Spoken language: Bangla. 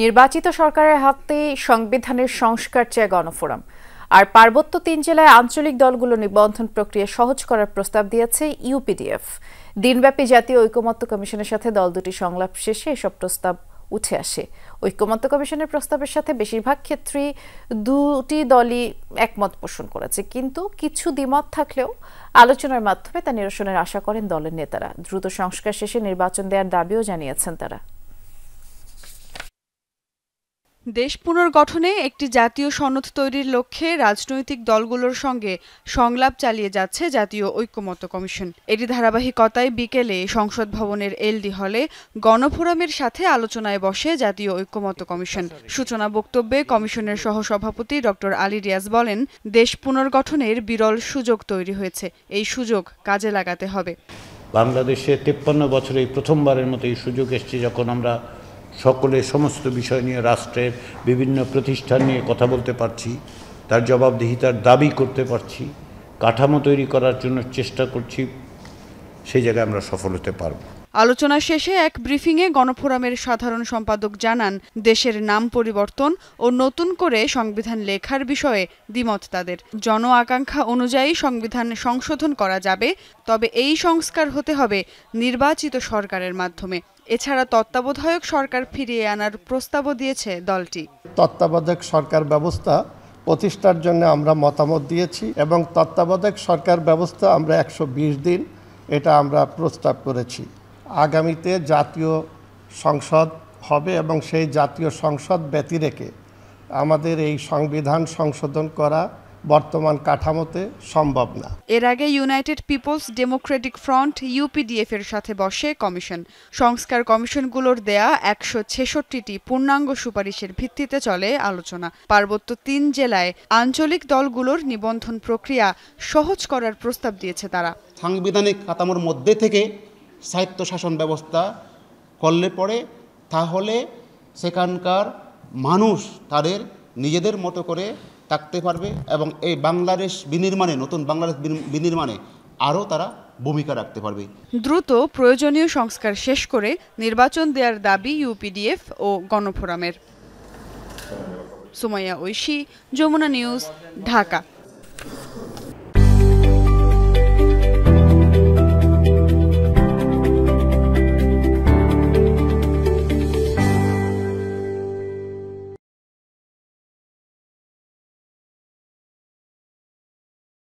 নির্বাচিত সরকারের হাতে সংবিধানের সংস্কার চেয়ে গণফোরাম। আর পার্বত্য ৩ জেলায় আঞ্চলিক দলগুলো নিবন্ধন প্রক্রিয়া সহজ করার প্রস্তাব দিয়েছে ইউপিডিএফ। দিনব্যাপী জাতীয় ঐকমত্য কমিশনের সাথে দল দুটি সংলাপ শেষে এসব প্রস্তাব উঠে আসে। ঐকমত্য কমিশনের প্রস্তাবের সাথে বেশিরভাগ ক্ষেত্রেই দুটি দলই একমত পোষণ করেছে, কিন্তু কিছু দ্বিমত থাকলেও আলোচনার মাধ্যমে তা নিরসনের আশা করেন দলের নেতারা। দ্রুত সংস্কার শেষে নির্বাচন দেওয়ার দাবিও জানিয়েছেন তারা। দেশ পুনর্গঠনে একটি জাতীয় সনদ তৈরির লক্ষ্যে রাজনৈতিক দলগুলোর সঙ্গে সংলাপ চালিয়ে যাচ্ছে জাতীয় ঐকমত্য কমিশন। এরই ধারাবাহিকতায় বিকেলে সংসদ ভবনের এলডি হলে গণফোরামের সাথে আলোচনায় বসে জাতীয় ঐকমত্য কমিশন। সূচনা বক্তব্যে কমিশনের সহসভাপতি ডক্টর আলী রিয়াজ বলেন, দেশ পুনর্গঠনের বিরল সুযোগ তৈরি হয়েছে, এই সুযোগ কাজে লাগাতে হবে। বাংলাদেশে 53 বছরে প্রথমবারের মতো এই সুযোগ এসেছে, যখন আমরা সকলে সমস্ত বিষয় নিয়ে রাষ্ট্রের বিভিন্ন প্রতিষ্ঠান নিয়ে কথা বলতে পারছি, তার জবাবদিহিতার দাবি করতে পারছি, কাঠামো তৈরি করার জন্য চেষ্টা করছি, সেই জায়গায় আমরা সফল হতে পারব। আলোচনা শেষে এক ব্রিফিংয়ে গণফোরামের সাধারণ সম্পাদক জানান, দেশের নাম পরিবর্তন ও নতুন করে সংবিধান লেখার বিষয়ে দ্বিমত তাদের। জন আকাঙ্ক্ষা অনুযায়ী সংবিধান সংশোধন করা যাবে, তবে এই সংস্কার হতে হবে নির্বাচিত সরকারের মাধ্যমে। এছাড়া তত্ত্বাবধায়ক সরকার ফিরিয়ে আনার প্রস্তাবও দিয়েছে দলটি। তত্ত্বাবধায়ক সরকার ব্যবস্থা প্রতিষ্ঠার জন্য আমরা মতামত দিয়েছি এবং তত্ত্বাবধায়ক সরকার ব্যবস্থা আমরা 120 দিন এটা আমরা প্রস্তাব করেছি। আগামীতে জাতীয় সংসদ হবে এবং সেই জাতীয় সংসদ ব্যতি রেখে আমাদের এই সংবিধান সংশোধন করা বর্তমান কাঠামোতে সম্ভব না। এর আগে ইউনাইটেড পিপলস ডেমোক্রেটিক ফ্রন্ট ইউপিডিএফ এর সাথে বসে কমিশন। সংস্কার কমিশনগুলোর দেয়া 166টি পূর্ণাঙ্গ সুপারিশের ভিত্তিতে চলে আলোচনা। পার্বত্য 3 জেলায় আঞ্চলিক দলগুলোর নিবন্ধন প্রক্রিয়া সহজ করার প্রস্তাব দিয়েছে তারা। সাংবিধানিক কাঠামোর মধ্যে থেকে স্বায়ত্তশাসন ব্যবস্থা করলে পরে তাহলে সেখানকার মানুষ তাদের নিজেদের মতো করে থাকতে পারবে এবং এই বাংলাদেশ বিনির্মাণে, নতুন বাংলাদেশ বিনির্মাণে আরও তারা ভূমিকা রাখতে পারবে। দ্রুত প্রয়োজনীয় সংস্কার শেষ করে নির্বাচন দেওয়ার দাবি ইউপিডিএফ ও গণফোরামের। সুমাইয়া ঐশী, যমুনা নিউজ, ঢাকা।